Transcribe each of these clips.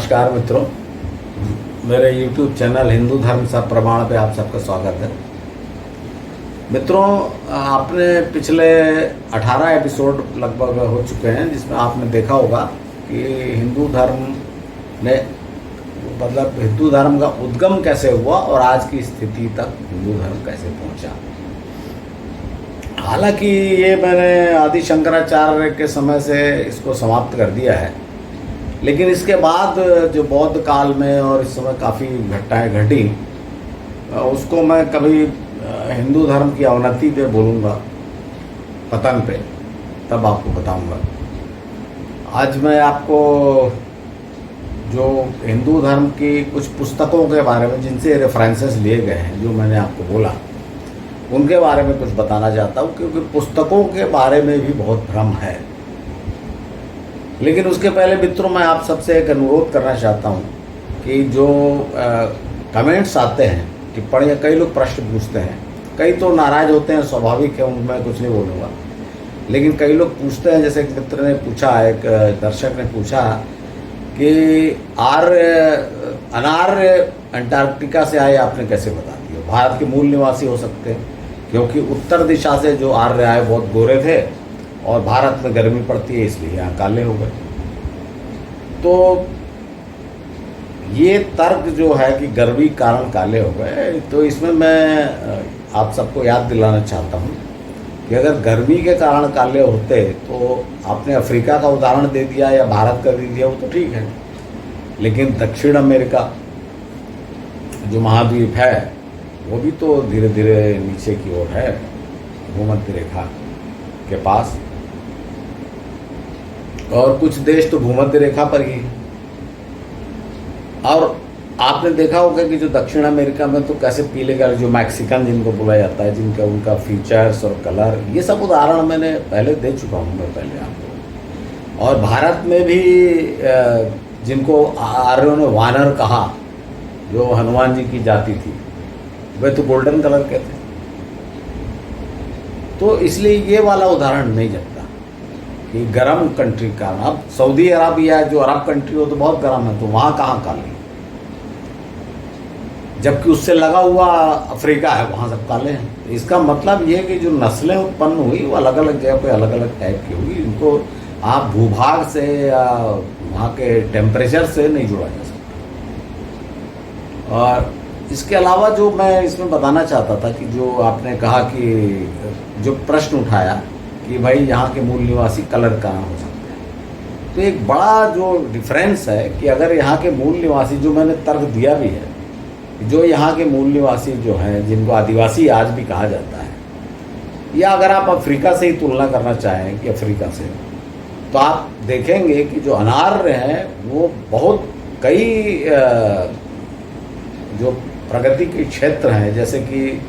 नमस्कार मित्रों, मेरे YouTube चैनल हिंदू धर्म सब प्रमाण पे आप सबका स्वागत है। मित्रों, आपने पिछले 18 एपिसोड लगभग हो चुके हैं जिसमें आपने देखा होगा कि हिंदू धर्म ने हिंदू धर्म का उद्गम कैसे हुआ और आज की स्थिति तक हिंदू धर्म कैसे पहुंचा। हालांकि ये मैंने आदि शंकराचार्य के समय से इसको समाप्त कर दिया है, लेकिन इसके बाद जो बौद्ध काल में और इस समय काफ़ी घटनाएं घटी, उसको मैं कभी हिंदू धर्म की अवनति पे बोलूँगा, पतन पे, तब आपको बताऊँगा। आज मैं आपको जो हिंदू धर्म की कुछ पुस्तकों के बारे में जिनसे रेफरेंसेस लिए गए हैं, जो मैंने आपको बोला, उनके बारे में कुछ बताना चाहता हूँ, क्योंकि पुस्तकों के बारे में भी बहुत भ्रम है। लेकिन उसके पहले मित्रों, मैं आप सबसे एक अनुरोध करना चाहता हूँ कि जो कमेंट्स आते हैं, टिप्पणियाँ, कई लोग प्रश्न पूछते हैं, कई तो नाराज़ होते हैं, स्वाभाविक है, उनमें कुछ नहीं बोलूँगा, लेकिन कई लोग पूछते हैं। जैसे एक मित्र ने पूछा, एक दर्शक ने पूछा कि अनार्य अंटार्कटिका से आए, आपने कैसे बता दिया? भारत के मूल निवासी हो सकते हैं, क्योंकि उत्तर दिशा से जो आर्य आए बहुत गोरे थे और भारत में गर्मी पड़ती है, इसलिए यहाँ काले हो गए। तो ये तर्क जो है कि गर्मी कारण काले हो गए, तो इसमें मैं आप सबको याद दिलाना चाहता हूँ कि अगर गर्मी के कारण काले होते तो आपने अफ्रीका का उदाहरण दे दिया या भारत का दे दिया, वो तो ठीक है, लेकिन दक्षिण अमेरिका जो महाद्वीप है वो भी तो धीरे धीरे नीचे की ओर है, भूमध्य रेखा के पास, और कुछ देश तो भूमध्य रेखा पर ही। और आपने देखा होगा कि जो दक्षिण अमेरिका में तो कैसे पीले कलर, जो मैक्सिकन जिनको बोला जाता है, जिनका उनका फीचर्स और कलर, ये सब उदाहरण मैंने पहले दे चुका हूँ मैं पहले आपको। और भारत में भी जिनको आर्यों ने वानर कहा, जो हनुमान जी की जाति थी, वे तो गोल्डन कलर के थे। तो इसलिए ये वाला उदाहरण नहीं जमता कि गर्म कंट्री का। अब सऊदी अरबिया जो अरब कंट्री हो तो बहुत गर्म है, तो वहाँ कहाँ काले, जबकि उससे लगा हुआ अफ्रीका है, वहाँ सब काले हैं। इसका मतलब ये कि जो नस्लें उत्पन्न हुई वो अलग अलग जगह पे अलग अलग टाइप की हुई। इनको आप भूभाग से या वहाँ के टेम्परेचर से नहीं जोड़ा जा सकता। और इसके अलावा जो मैं इसमें बताना चाहता था कि जो आपने कहा कि जो प्रश्न उठाया कि भाई यहाँ के मूल निवासी कलर कहाँ हो सकते हैं, तो एक बड़ा जो डिफरेंस है कि अगर यहाँ के मूल निवासी, जो मैंने तर्क दिया भी है, जो यहाँ के मूल निवासी जो हैं, जिनको आदिवासी आज भी कहा जाता है, या अगर आप अफ्रीका से ही तुलना करना चाहें कि अफ्रीका से, तो आप देखेंगे कि जो अनार्य हैं वो बहुत कई जो प्रगति के क्षेत्र हैं, जैसे कि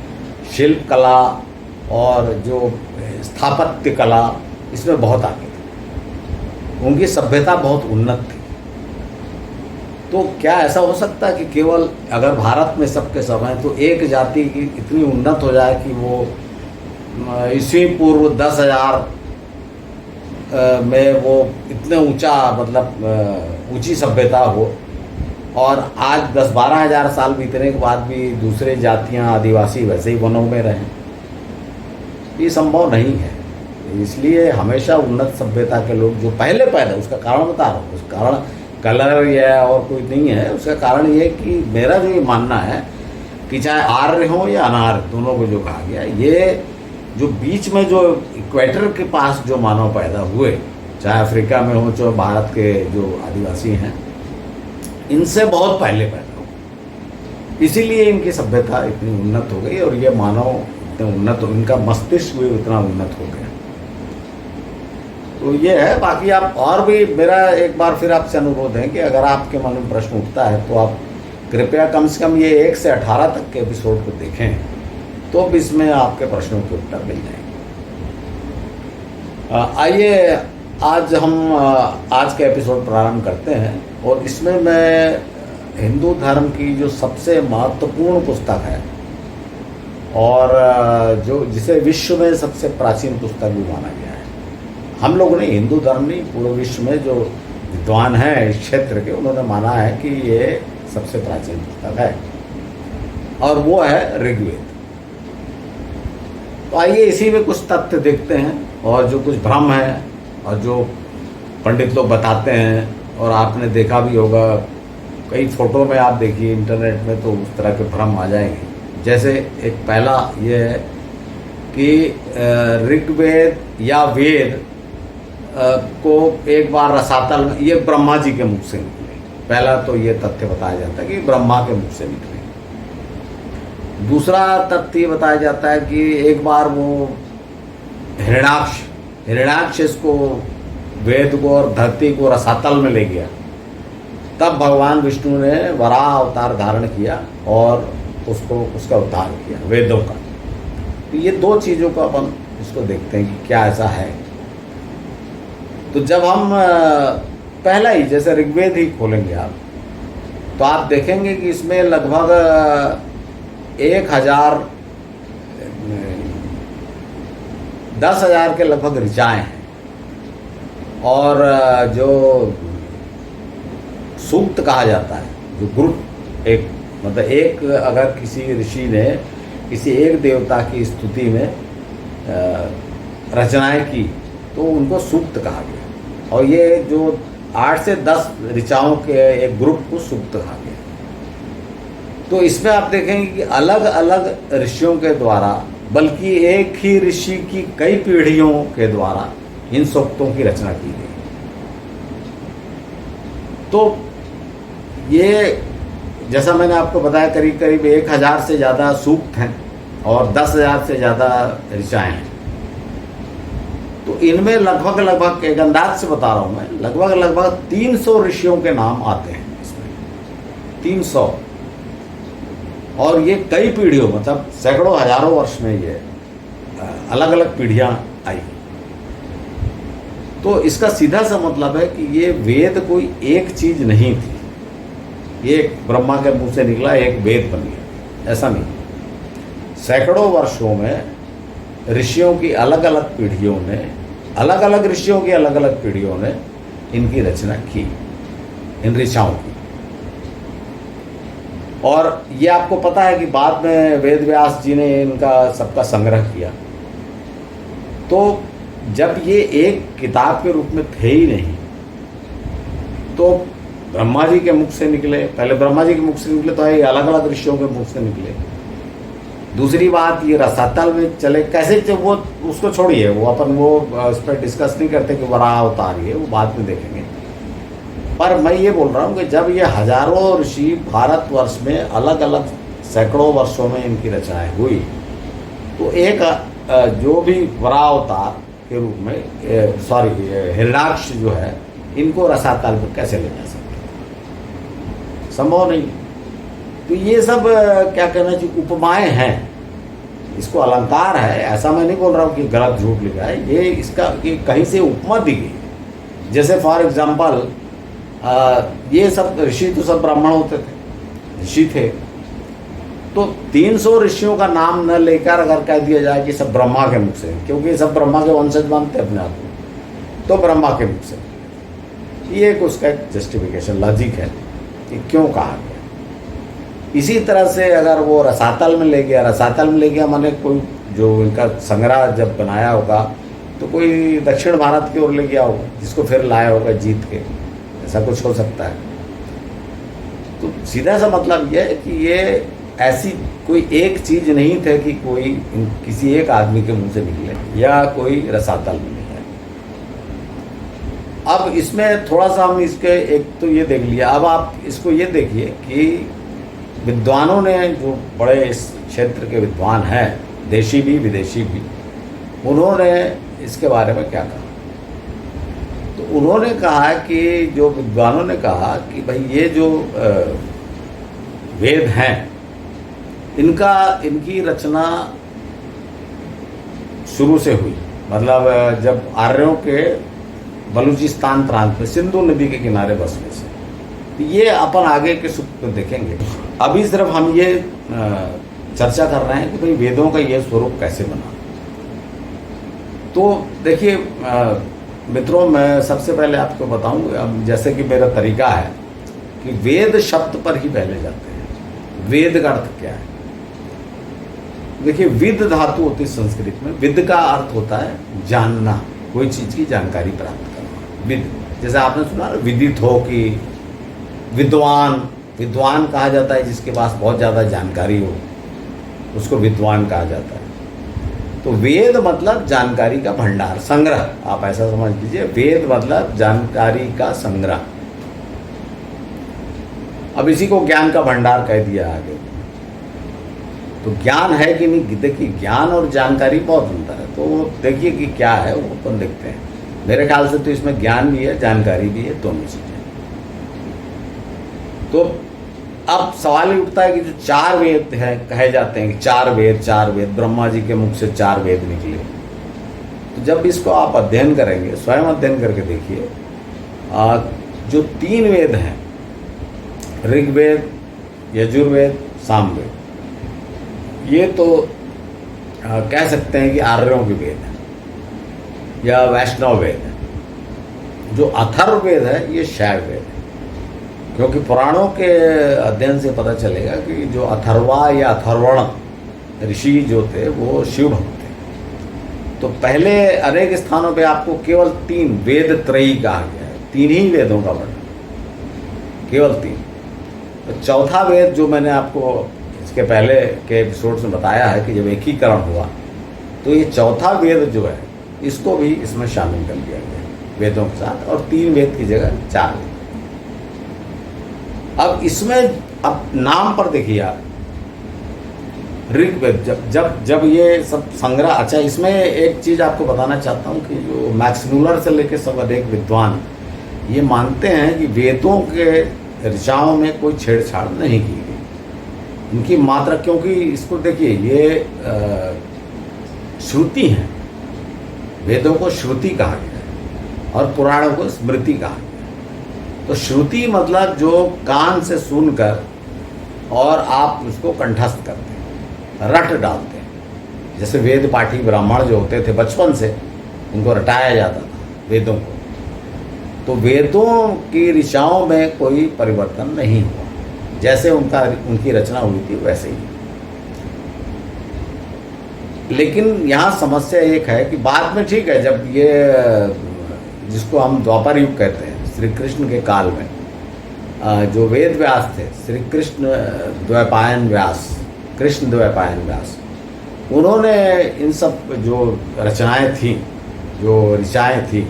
शिल्प कला और जो स्थापत्य कला, इसमें बहुत आगे थे, उनकी सभ्यता बहुत उन्नत थी। तो क्या ऐसा हो सकता है कि केवल अगर भारत में सबके सब हैं तो एक जाति की इतनी उन्नत हो जाए कि वो ईस्वी पूर्व 10,000 में वो इतने ऊंचा, मतलब ऊंची सभ्यता हो, और आज 10-12 हज़ार साल बीतने के बाद भी दूसरे जातियां, आदिवासी वैसे ही वनों में रहें? ये संभव नहीं है। इसलिए हमेशा उन्नत सभ्यता के लोग जो पहले उसका कारण बता रहा हूँ, उसका कारण कलर या और कोई नहीं है। उसका कारण ये कि मेरा जो ये मानना है कि चाहे आर्य हो या अनार्य, दोनों को जो कहा गया, ये जो बीच में जो इक्वेटर के पास जो मानव पैदा हुए, चाहे अफ्रीका में हो, चाहे भारत के जो आदिवासी हैं, इनसे बहुत पहले पैदा हुए, इसीलिए इनकी सभ्यता इतनी उन्नत हो गई और ये मानव इतने उन्नत हो, इनका मस्तिष्क भी इतना उन्नत हो गया। तो ये है। बाकी आप और भी, मेरा एक बार फिर आपसे अनुरोध है कि अगर आपके मन में प्रश्न उठता है तो आप कृपया कम से कम ये 1 से 18 तक के एपिसोड को देखें, तो अब इसमें आपके प्रश्नों के उत्तर मिल जाएंगे। आइए आज हम आज का एपिसोड प्रारंभ करते हैं, और इसमें मैं हिंदू धर्म की जो सबसे महत्वपूर्ण पुस्तक है और जो जिसे विश्व में सबसे प्राचीन पुस्तक भी माना गया है, हम लोग नहीं, हिंदू धर्म नहीं, पूरे विश्व में जो विद्वान हैं इस क्षेत्र के, उन्होंने माना है कि ये सबसे प्राचीन पुस्तक है, और वो है ऋग्वेद। तो आइए इसी में कुछ तथ्य देखते हैं, और जो कुछ भ्रम है और जो पंडित लोग बताते हैं, और आपने देखा भी होगा कई फोटो में, आप देखिए इंटरनेट में तो उस तरह के भ्रम आ जाएंगे। जैसे एक पहला ये है कि ऋग्वेद या वेद को एक बार रसातल में, ये ब्रह्मा जी के मुख से निकले। पहला तो ये तथ्य बताया जाता है कि ब्रह्मा के मुख से निकले। दूसरा तथ्य बताया जाता है कि एक बार वो हिरण्याक्ष इसको, वेद को और धरती को रसातल में ले गया, तब भगवान विष्णु ने वराह अवतार धारण किया और उसका उद्धार किया वेदों का। तो ये दो चीज़ों को अपन इसको देखते हैं कि क्या ऐसा है। तो जब हम पहला ही जैसे ऋग्वेद ही खोलेंगे आप, तो आप देखेंगे कि इसमें लगभग 10,000 के लगभग ऋचाएँ हैं, और जो सूक्त कहा जाता है, जो ग्रुप एक, मतलब एक अगर किसी ऋषि ने किसी एक देवता की स्तुति में रचनाएं की तो उनको सूक्त कहा गया, और ये जो 8 से 10 ऋचाओं के एक ग्रुप को सूक्त कहा गया। तो इसमें आप देखेंगे कि अलग अलग ऋषियों के द्वारा, बल्कि एक ही ऋषि की कई पीढ़ियों के द्वारा इन सूक्तों की रचना की गई। तो ये जैसा मैंने आपको बताया करीब करीब 1,000 से ज़्यादा सूक्त हैं और 10,000 से ज़्यादा ऋचाएँ हैं। तो इनमें लगभग एक अंदाज से बता रहा हूँ मैं, लगभग 300 ऋषियों के नाम आते हैं इसमें, 300, और ये कई पीढ़ियों, मतलब सैकड़ों हजारों वर्ष में ये अलग अलग पीढ़ियाँ आई। तो इसका सीधा सा मतलब है कि ये वेद कोई एक चीज नहीं थी, ये एक ब्रह्मा के मुंह से निकला एक वेद बन गया, ऐसा नहीं। सैकड़ों वर्षों में ऋषियों की अलग अलग पीढ़ियों ने, अलग अलग ऋषियों की अलग अलग पीढ़ियों ने इनकी रचना की, इन ऋचाओं की। और ये आपको पता है कि बाद में वेद व्यास जी ने इनका सबका संग्रह किया। तो जब ये एक किताब के रूप में थे ही नहीं, तो ब्रह्मा जी के मुख से निकले, पहले ब्रह्मा जी के मुख से निकले तो ये अलग अलग ऋषियों के मुख से निकले। दूसरी बात, ये रसातल में चले कैसे, वो उसको छोड़िए, वो अपन वो उस पर डिस्कस नहीं करते कि वराह अवतार है, वो बाद में देखेंगे। पर मैं ये बोल रहा हूँ कि जब ये हजारों ऋषि भारतवर्ष में अलग अलग सैकड़ों वर्षों में इनकी रचनाएं हुई, तो एक जो भी वराह अवतार के रूप में हिरण्याक्ष जो है, इनको रसातल में कैसे ले जा सकते, संभव नहीं। तो ये सब क्या कहना चाहिए, उपमाएं हैं, इसको अलंकार है, ऐसा मैं नहीं बोल रहा हूँ कि गलत झूठ लिखा है, ये इसका कि कहीं से उपमा दी गई। जैसे फॉर एग्जाम्पल ये सब ऋषि तो सब ब्राह्मण होते थे, ऋषि थे, तो 300 ऋषियों का नाम न लेकर अगर कह दिया जाए कि सब ब्रह्मा के मुख से, क्योंकि सब ब्रह्मा के वंशज मानते अपने आप को, तो ब्रह्मा के मुख से, ये एक उसका जस्टिफिकेशन लॉजिक है कि क्यों कहा गया। इसी तरह से अगर वो रसातल में ले गया माने कोई जो इनका संग्रह जब बनाया होगा तो कोई दक्षिण भारत की ओर ले गया होगा, जिसको फिर लाया होगा जीत के, ऐसा कुछ हो सकता है। तो सीधा सा मतलब यह है कि ये ऐसी कोई एक चीज नहीं थे कि कोई किसी एक आदमी के मुंह से निकले या कोई रसातल में नहीं है। अब इसमें थोड़ा सा हम इसके एक तो ये देख लिया, अब आप इसको ये देखिए कि विद्वानों ने, जो बड़े इस क्षेत्र के विद्वान हैं, देशी भी विदेशी भी, उन्होंने इसके बारे में क्या कहा। तो उन्होंने कहा कि जो विद्वानों ने कहा कि भाई ये जो वेद हैं, इनकी रचना शुरू से हुई, मतलब जब आर्यों के बलूचिस्तान प्रांत में सिंधु नदी के किनारे बसने से। ये अपन आगे के सूक्त में देखेंगे। अभी सिर्फ हम ये चर्चा कर रहे हैं कि भाई वेदों का ये स्वरूप कैसे बना। तो देखिए, मित्रों, मैं सबसे पहले आपको बताऊं, अब जैसे कि मेरा तरीका है कि वेद शब्द पर ही पहले जाते हैं। वेद का अर्थ क्या है? देखिए, विद धातु होती है संस्कृत में। विद का अर्थ होता है जानना, कोई चीज़ की जानकारी प्राप्त करना। विद, जैसे आपने सुना विदित हो कि विद्वान, विद्वान कहा जाता है जिसके पास बहुत ज़्यादा जानकारी हो, उसको विद्वान कहा जाता है। तो वेद मतलब जानकारी का भंडार, संग्रह, आप ऐसा समझ लीजिए। वेद मतलब जानकारी का संग्रह। अब इसी को ज्ञान का भंडार कह दिया आगे। तो ज्ञान है कि नहीं? देखिए, ज्ञान और जानकारी बहुत अंतर है। तो देखिए कि क्या है, वो अपन देखते हैं। मेरे ख्याल से तो इसमें ज्ञान भी है, जानकारी भी है, दोनों चीजें। तो अब सवाल ये उठता है कि जो 4 वेद हैं, कहे जाते हैं कि 4 वेद, ब्रह्मा जी के मुख से 4 वेद निकले। तो जब इसको आप अध्ययन करेंगे, स्वयं अध्ययन करके देखिए, जो 3 वेद हैं, ऋग्वेद, यजुर्वेद, सामवेद, ये तो कह सकते हैं कि आर्यों के वेद हैं या वैष्णव वेद है। जो अथर्ववेद है, ये शैव वेद है। क्योंकि पुराणों के अध्ययन से पता चलेगा कि जो अथर्वा या अथर्वण ऋषि जो थे वो शिव भक्त थे। तो पहले अनेक स्थानों पे आपको केवल 3 वेद त्रयी कहा गया है, 3 ही वेदों का वर्णन, केवल 3। तो चौथा वेद जो मैंने आपको इसके पहले के एपिसोड्स में बताया है कि जब एकीकरण हुआ तो ये चौथा वेद जो है इसको भी इसमें शामिल कर लिया गया वेदों के साथ, और 3 वेद की जगह 4 वेद। अब इसमें अब नाम पर देखिए आप, ऋग्वेद, जब ये सब संग्रह, अच्छा इसमें एक चीज़ आपको बताना चाहता हूँ कि जो मैक्स मूलर से लेकर सब अनेक विद्वान ये मानते हैं कि वेदों के ऋचाओं में कोई छेड़छाड़ नहीं की गई। इनकी मात्रा, क्योंकि इसको देखिए, ये श्रुति हैं। वेदों को श्रुति कहा गया है और पुराणों को स्मृति कहा गया है। तो श्रुति मतलब जो कान से सुनकर और आप उसको कंठस्थ करते हैं, रट डालते हैं। जैसे वेद पाठी ब्राह्मण जो होते थे, बचपन से उनको रटाया जाता था वेदों को। तो वेदों की ऋचाओं में कोई परिवर्तन नहीं हुआ, जैसे उनकी रचना हुई थी वैसे ही। लेकिन यहाँ समस्या एक है कि बाद में ठीक है, जब ये जिसको हम द्वापर युग कहते हैं, श्री कृष्ण के काल में जो वेद व्यास थे, श्री कृष्ण द्वैपायन व्यास, कृष्ण द्वैपायन व्यास, उन्होंने इन सब जो रचनाएं थी, जो ऋचाएँ थी,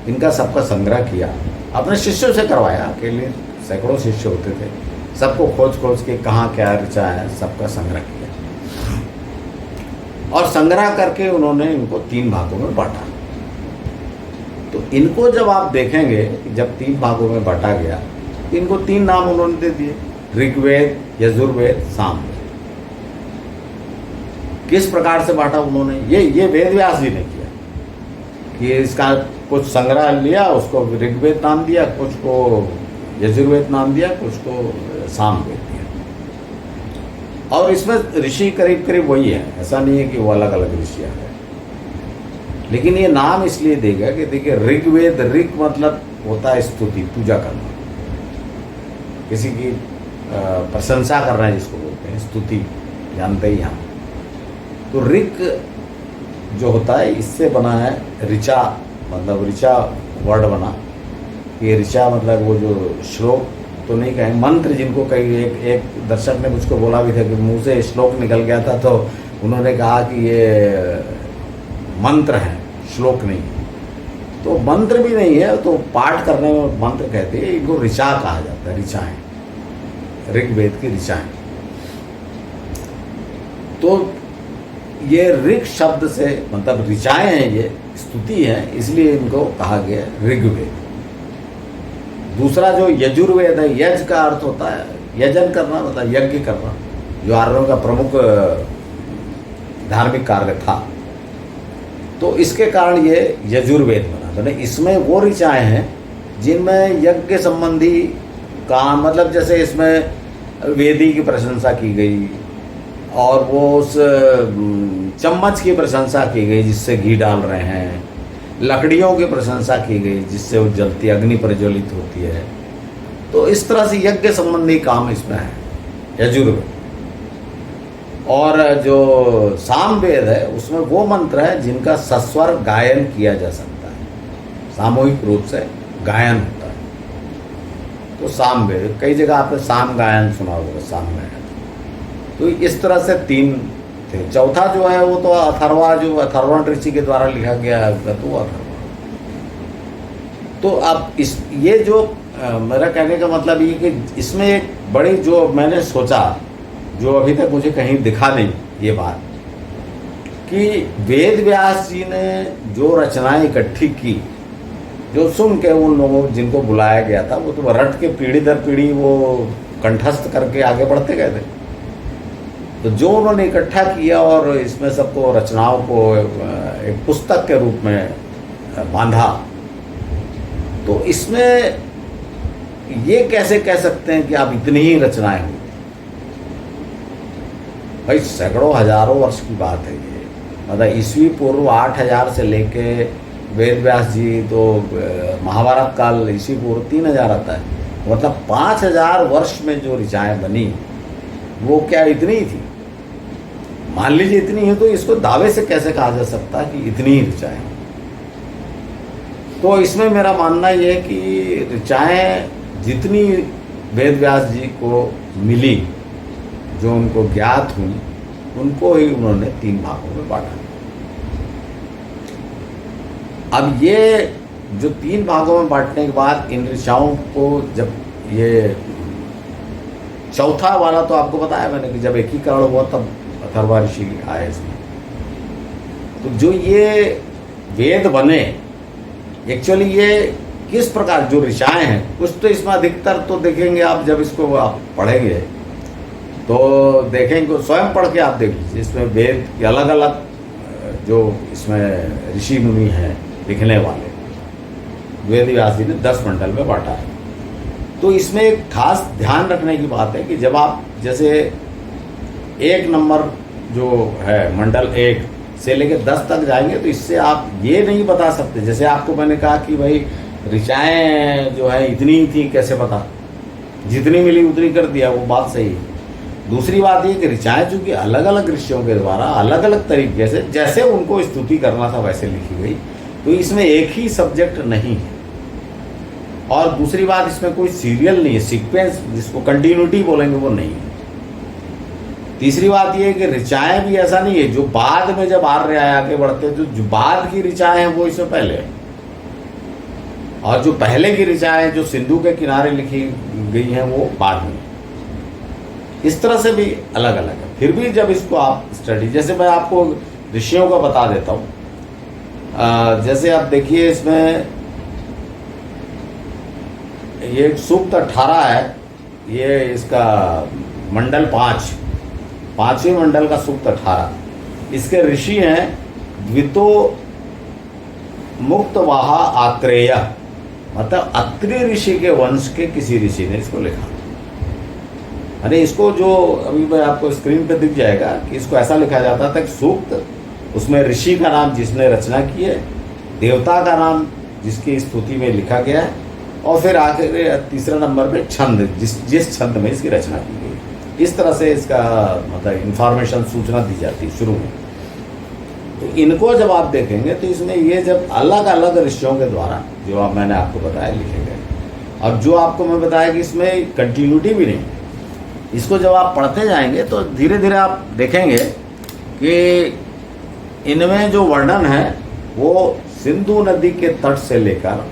इनका सबका संग्रह किया, अपने शिष्यों से करवाया। अकेले सैकड़ों शिष्य होते थे, सबको खोज के कहाँ क्या ऋचा है सबका संग्रह किया, और संग्रह करके उन्होंने इनको 3 भागों में बांटा। तो इनको जब आप देखेंगे, जब 3 भागों में बांटा गया, इनको 3 नाम उन्होंने दे दिए, ऋग्वेद, यजुर्वेद, सामवेद। किस प्रकार से बांटा उन्होंने? ये वेद व्यास जी ने किया कि इसका कुछ संग्रह लिया, उसको ऋग्वेद नाम दिया, कुछ को यजुर्वेद नाम दिया, कुछ को सामवेद दिया। और इसमें ऋषि करीब करीब वही है, ऐसा नहीं है कि वो अलग अलग ऋषि है। लेकिन ये नाम इसलिए देगा कि देखिए, ऋग्वेद, ऋग मतलब होता है स्तुति, पूजा करना, किसी की प्रशंसा करना जिसको बोलते हैं, स्तुति, जानते ही हम। तो ऋग जो होता है इससे बना है ऋचा, मतलब ऋचा वर्ड बना। ये ऋचा मतलब वो जो श्लोक तो नहीं कहें, मंत्र जिनको कई, एक दर्शक ने मुझको बोला भी था कि मुंह से श्लोक निकल गया था, तो उन्होंने कहा कि ये मंत्र है, श्लोक नहीं। तो मंत्र भी नहीं है, तो पाठ करने में मंत्र कहते हैं, इनको ऋचा कहा जाता है, ऋचाएँ, ऋग्वेद की ऋचाएँ। तो ये ऋग शब्द से मतलब ऋचाएँ हैं, ये स्तुति है, इसलिए इनको कहा गया ऋग्वेद। दूसरा जो यजुर्वेद है, यज का अर्थ होता है यजन करना, मतलब यज्ञ करना, जो आर्यों का प्रमुख धार्मिक कार्य था। तो इसके कारण ये यजुर्वेद बना। तो इसमें वो ऋचाएँ हैं जिनमें यज्ञ संबंधी काम, मतलब जैसे इसमें वेदी की प्रशंसा की गई, और वो उस चम्मच की प्रशंसा की गई जिससे घी डाल रहे हैं, लकड़ियों की प्रशंसा की गई जिससे वो जलती अग्नि प्रज्वलित होती है। तो इस तरह से यज्ञ संबंधी काम इसमें है, यजुर्वेद। और जो सामवेद है उसमें वो मंत्र है जिनका सस्वर गायन किया जा सकता है, सामूहिक रूप से गायन होता है। तो सामवेद, कई जगह आपने साम गायन सुना होगा, साम गायन। तो इस तरह से 3 थे। चौथा जो है वो तो अथर्वा, जो अथर्वण ऋषि के द्वारा लिखा गया है तो अथर्वा। तो अब इस ये जो मेरा कहने का मतलब ये कि इसमें एक बड़ी जो मैंने सोचा, जो अभी तक मुझे कहीं दिखा नहीं ये बात, कि वेद व्यास जी ने जो रचनाएं इकट्ठी की, जो सुन के उन लोगों जिनको बुलाया गया था वो तो रट के पीढ़ी दर पीढ़ी वो कंठस्थ करके आगे बढ़ते गए थे। तो जो उन्होंने इकट्ठा किया और इसमें सबको रचनाओं को एक पुस्तक के रूप में बांधा, तो इसमें ये कैसे कह सकते हैं कि आप इतनी ही रचनाएं हुई? भाई सैकड़ों हजारों वर्ष की बात है ये। मतलब ईस्वी पूर्व 8000 से लेके वेद व्यास जी तो महाभारत काल ईस्वी पूर्व 3000 आता है। मतलब 5000 वर्ष में जो ऋचाएं बनी वो क्या इतनी ही थी? मान लीजिए इतनी है तो इसको दावे से कैसे कहा जा सकता है कि इतनी ही ऋचाएं? तो इसमें मेरा मानना ये है कि ऋचाएं जितनी वेद व्यास जी को मिली, जो उनको ज्ञात हुई, उनको ही उन्होंने 3 भागों में बांटा। अब ये जो 3 भागों में बांटने के बाद इन ऋचाओं को जब ये चौथा वाला तो आपको बताया मैंने कि जब एकीकरण हुआ तब अथर्वा ऋषि आए इसमें। तो जो ये वेद बने, एक्चुअली ये किस प्रकार जो ऋचाएं हैं, कुछ तो इसमें अधिकतर तो देखेंगे आप जब इसको आप पढ़ेंगे तो देखेंगे, स्वयं पढ़ के आप देख लीजिए, इसमें वेद के अलग अलग जो इसमें ऋषि मुनि हैं लिखने वाले, वेद व्यास जी ने 10 मंडल में बांटा है। तो इसमें एक खास ध्यान रखने की बात है कि जब आप जैसे 1 नंबर जो है मंडल 1 से लेकर 10 तक जाएंगे तो इससे आप ये नहीं बता सकते, जैसे आपको मैंने कहा कि भाई ऋचाएं जो है इतनी ही थी, कैसे पता, जितनी मिली उतनी कर दिया, वो बात सही है। दूसरी बात ये कि ऋचाएं चूंकि अलग अलग ऋषियों के द्वारा अलग अलग तरीके से जैसे उनको स्तुति करना था वैसे लिखी गई, तो इसमें एक ही सब्जेक्ट नहीं है। और दूसरी बात, इसमें कोई सीरियल नहीं है, सीक्वेंस जिसको कंटिन्यूटी बोलेंगे वो नहीं है। तीसरी बात यह है कि ऋचाएं भी ऐसा नहीं है जो बाद में जब आर्य आगे बढ़ते तो जो बाद की ऋचाएं हैं वो इसमें पहले है, और जो पहले की ऋचाएं जो सिंधु के किनारे लिखी गई हैं वो बाद में। इस तरह से भी अलग अलग है। फिर भी जब इसको आप स्टडी, जैसे मैं आपको ऋषियों का बता देता हूँ, जैसे आप देखिए इसमें ये सूक्त 18 है, ये इसका मंडल 5, 5वें मंडल का सूक्त 18। इसके ऋषि हैं द्वितो मुक्तवाहा आत्रेय, मतलब अत्रि ऋषि के वंश के किसी ऋषि ने इसको लिखा। अरे इसको जो अभी मैं आपको स्क्रीन पे दिख जाएगा कि इसको ऐसा लिखा जाता था कि सूक्त, उसमें ऋषि का नाम जिसने रचना की है, देवता का नाम जिसकी स्तुति में लिखा गया है, और फिर आखिर तीसरा नंबर पे छंद, जिस छंद में इसकी रचना की गई। इस तरह से इसका मतलब इंफॉर्मेशन, सूचना दी जाती है शुरू में। तो इनको जब आप देखेंगे तो इसमें ये जब अलग अलग ऋषियों के द्वारा जो आप मैंने आपको बताया लिखे गए। अब जो आपको मैं बताया कि इसमें कंटिन्यूटी भी नहीं, इसको जब आप पढ़ते जाएंगे तो धीरे धीरे आप देखेंगे कि इनमें जो वर्णन है वो सिंधु नदी के तट से लेकर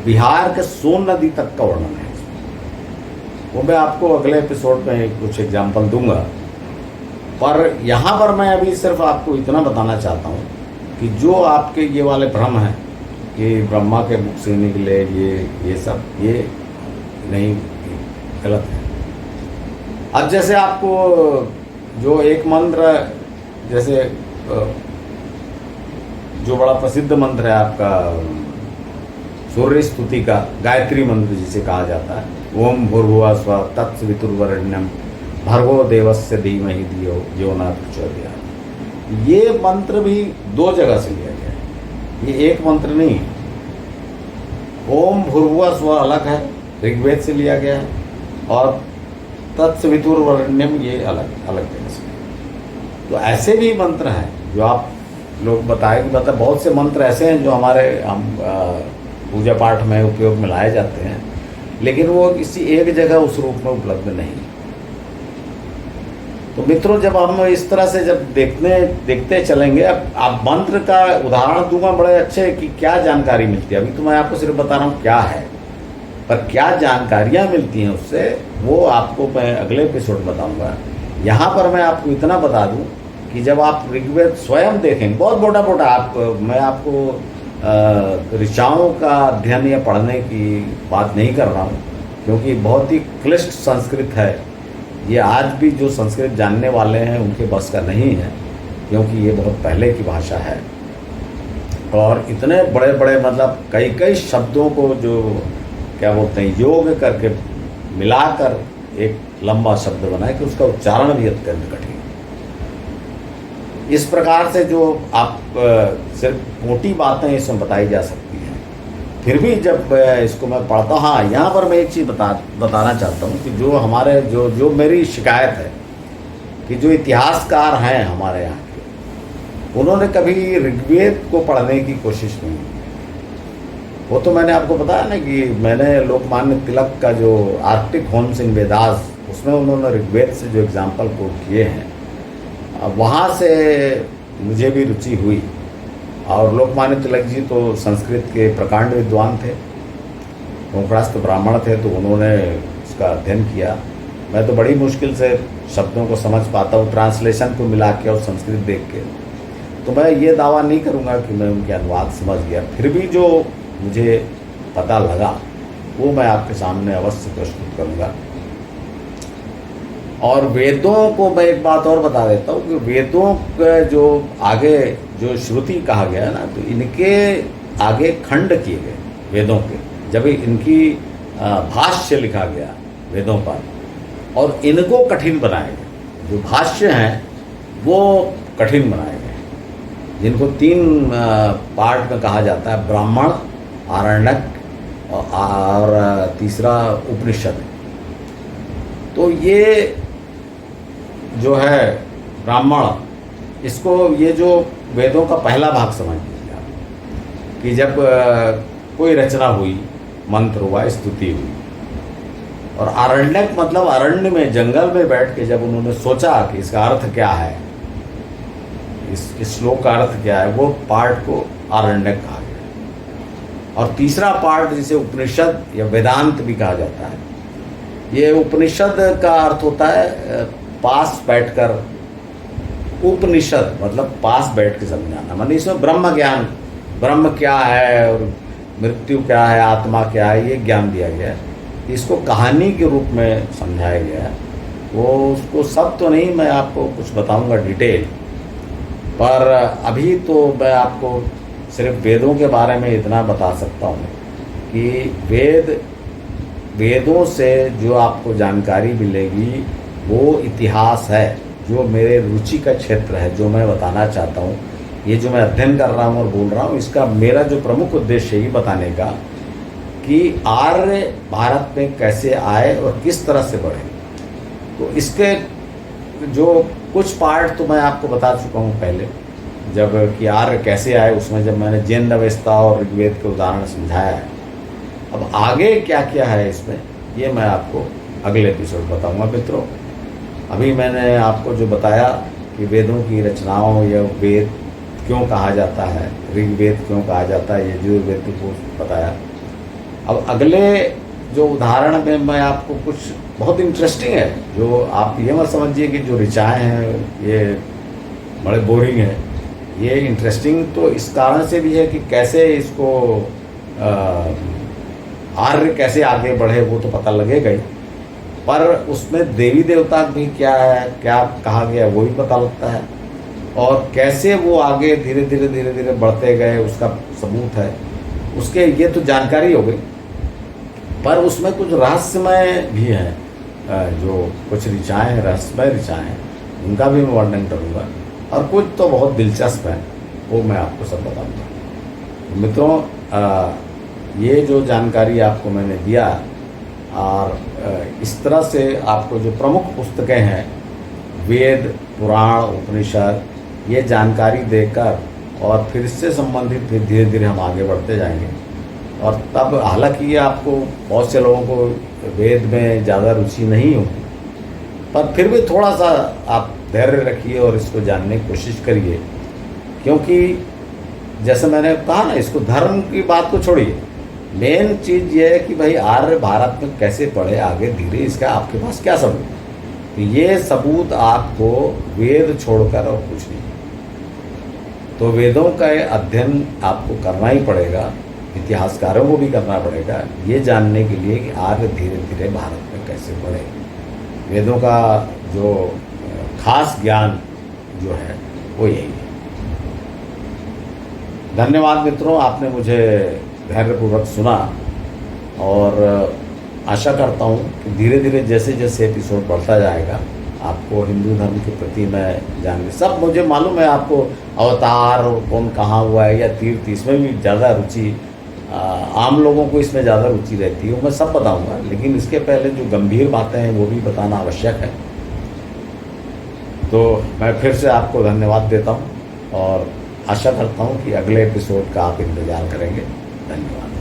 बिहार के सोन नदी तक का वर्णन है। वो मैं आपको अगले एपिसोड में कुछ एग्जाम्पल दूंगा, पर यहाँ पर मैं अभी सिर्फ आपको इतना बताना चाहता हूँ कि जो आपके ये वाले भ्रम हैं कि ब्रह्मा के मुख से निकले ये सब, ये नहीं, गलत है। अब जैसे आपको जो एक मंत्र, जैसे जो बड़ा प्रसिद्ध मंत्र है आपका सूर्य स्तुति का, गायत्री मंत्र जिसे कहा जाता है, ओम भूर्भुवः स्वः तत्सवितुर्वरेण्यं भर्गो देवस्य धीमहि धियो यो न प्रचोदयात्। ये मंत्र भी 2 जगह से लिया गया है। ये एक मंत्र नहीं है। ओम भूर्भुवः स्वः अलग है, ऋग्वेद से लिया गया है, और तत्सवितुर्वरेण्यम ये अलग अलग जगह से। तो ऐसे भी मंत्र हैं जो आप लोग बताएंगे, मतलब बहुत से मंत्र ऐसे हैं जो हमारे हम पूजा पाठ में उपयोग में लाए जाते हैं, लेकिन वो किसी एक जगह उस रूप में उपलब्ध नहीं। तो मित्रों, जब हम इस तरह से जब देखते चलेंगे, अब आप मंत्र का उदाहरण दूंगा बड़े अच्छे कि क्या जानकारी मिलती है। अभी तो मैं आपको सिर्फ बता रहा हूँ क्या है, पर क्या जानकारियाँ मिलती हैं उससे, वो आपको मैं अगले एपिसोड बताऊंगा। यहाँ पर मैं आपको इतना बता दूं कि जब आप ऋग्वेद स्वयं देखेंगे, बहुत मोटा मैं आपको ऋचाओं का अध्ययन या पढ़ने की बात नहीं कर रहा हूँ, क्योंकि बहुत ही क्लिष्ट संस्कृत है। ये आज भी जो संस्कृत जानने वाले हैं उनके बस का नहीं है, क्योंकि ये बहुत पहले की भाषा है, और इतने बड़े बड़े मतलब कई शब्दों को जो क्या बोलते हैं योग करके मिलाकर एक लंबा शब्द बनाए कि उसका उच्चारण भी अत्यंत कठिन। इस प्रकार से जो आप सिर्फ मोटी बातें इसमें बताई जा सकती हैं, फिर भी जब इसको मैं पढ़ता हूँ, हाँ यहाँ पर मैं एक चीज़ बताना चाहता हूँ कि जो हमारे जो मेरी शिकायत है कि जो इतिहासकार हैं हमारे यहाँ के, उन्होंने कभी ऋग्वेद को पढ़ने की कोशिश नहीं की। वो तो मैंने आपको बताया ना कि मैंने लोकमान्य तिलक का जो आर्टिक होम्स इन वेदास, उसमें उन्होंने ऋग्वेद से जो एग्जाम्पल कोट किए हैं, वहाँ से मुझे भी रुचि हुई। और लोकमान्य तिलक जी तो संस्कृत के प्रकांड विद्वान थे, मुखरास्त ब्राह्मण थे, तो उन्होंने उसका अध्ययन किया। मैं तो बड़ी मुश्किल से शब्दों को समझ पाता हूँ, ट्रांसलेशन को मिला के और संस्कृत देख के। तो मैं ये दावा नहीं करूँगा कि मैं उनके अनुवाद समझ गया, फिर भी जो मुझे पता लगा वो मैं आपके सामने अवश्य प्रस्तुत करूँगा। और वेदों को मैं एक बात और बता देता हूँ कि वेदों के जो आगे जो श्रुति कहा गया है ना, तो इनके आगे खंड किए गए वेदों के, जब इनकी भाष्य लिखा गया वेदों पर, और इनको कठिन बनाए गए। जो भाष्य हैं वो कठिन बनाए गए, जिनको 3 पार्ट में कहा जाता है, ब्राह्मण, आरण्यक और तीसरा उपनिषद। तो ये जो है ब्राह्मण, इसको ये जो वेदों का पहला भाग समझ लीजिए आप, कि जब कोई रचना हुई, मंत्र हुआ, स्तुति हुई, और आरण्यक मतलब अरण्य में, जंगल में बैठ के जब उन्होंने सोचा कि इसका अर्थ क्या है, इस श्लोक का अर्थ क्या है, वो पार्ट को आरण्यक कहा गया। और तीसरा पार्ट जिसे उपनिषद या वेदांत भी कहा जाता है, ये उपनिषद का अर्थ होता है पास बैठकर, उपनिषद मतलब पास बैठ के समझाना, मतलब इसमें ब्रह्म ज्ञान, ब्रह्म क्या है और मृत्यु क्या है, आत्मा क्या है, ये ज्ञान दिया गया है। इसको कहानी के रूप में समझाया गया है। वो उसको सब तो नहीं, मैं आपको कुछ बताऊंगा डिटेल, पर अभी तो मैं आपको सिर्फ वेदों के बारे में इतना बता सकता हूँ कि वेदों से जो आपको जानकारी मिलेगी वो इतिहास है, जो मेरे रुचि का क्षेत्र है, जो मैं बताना चाहता हूँ। ये जो मैं अध्ययन कर रहा हूँ और बोल रहा हूँ, इसका मेरा जो प्रमुख उद्देश्य है ये बताने का कि आर्य भारत में कैसे आए और किस तरह से बढ़े। तो इसके जो कुछ पार्ट तो मैं आपको बता चुका हूँ पहले, जब कि आर्य कैसे आए, उसमें जब मैंने जैन अवेस्ता और ऋग्वेद के उदाहरण समझाया है। अब आगे क्या क्या है इसमें, ये मैं आपको अगले एपिसोड बताऊंगा मित्रों। अभी मैंने आपको जो बताया कि वेदों की रचनाओं या वेद क्यों कहा जाता है, ऋग्वेद क्यों कहा जाता है, ये यजुर्वेद को बताया। अब अगले जो उदाहरण में मैं आपको कुछ बहुत इंटरेस्टिंग है, जो आप ये मत समझिए कि जो ऋचाएँ हैं ये बड़े बोरिंग है। ये इंटरेस्टिंग तो इस कारण से भी है कि कैसे इसको आर्य कैसे आगे बढ़े वो तो पता लगेगा ही, पर उसमें देवी देवता भी क्या है, क्या कहा गया वो भी पता लगता है, और कैसे वो आगे धीरे धीरे बढ़ते गए उसका सबूत है। उसके ये तो जानकारी हो गई, पर उसमें कुछ रहस्यमय भी है, जो कुछ ऋचाएँ हैं, रहस्यमय ऋचाएँ हैं, उनका भी मैं वर्णन करूँगा, और कुछ तो बहुत दिलचस्प है, वो मैं आपको सब बताऊँगा। मित्रों, ये जो जानकारी आपको मैंने दिया, और इस तरह से आपको जो प्रमुख पुस्तकें हैं, वेद, पुराण, उपनिषद, ये जानकारी देकर और फिर इससे संबंधित फिर धीरे धीरे हम आगे बढ़ते जाएंगे। और तब हालांकि ये आपको, बहुत से लोगों को वेद में ज़्यादा रुचि नहीं होगी, पर फिर भी थोड़ा सा आप धैर्य रखिए और इसको जानने की कोशिश करिए। क्योंकि जैसे मैंने कहा ना, इसको धर्म की बात को छोड़िए, मेन चीज़ ये है कि भाई आर्य भारत में कैसे पढ़े आगे धीरे, इसका आपके पास क्या सबूत है? तो ये सबूत आपको वेद छोड़कर और कुछ नहीं। तो वेदों का अध्ययन आपको करना ही पड़ेगा, इतिहासकारों को भी करना पड़ेगा, ये जानने के लिए कि आर्य धीरे धीरे भारत में कैसे बढ़े। वेदों का जो खास ज्ञान जो है वो यही है। धन्यवाद मित्रों, आपने मुझे धैर्यपूर्वक सुना, और आशा करता हूँ कि धीरे धीरे जैसे जैसे एपिसोड बढ़ता जाएगा, आपको हिंदू धर्म के प्रति मैं जानने, सब मुझे मालूम है आपको अवतार कौन कहाँ हुआ है या तीर्थ, इसमें भी ज़्यादा रुचि, आम लोगों को इसमें ज़्यादा रुचि रहती है, मैं सब बताऊंगा। लेकिन इसके पहले जो गंभीर बातें हैं वो भी बताना आवश्यक है। तो मैं फिर से आपको धन्यवाद देता हूँ और आशा करता हूँ कि अगले एपिसोड का आप इंतज़ार करेंगे। धन्यवाद।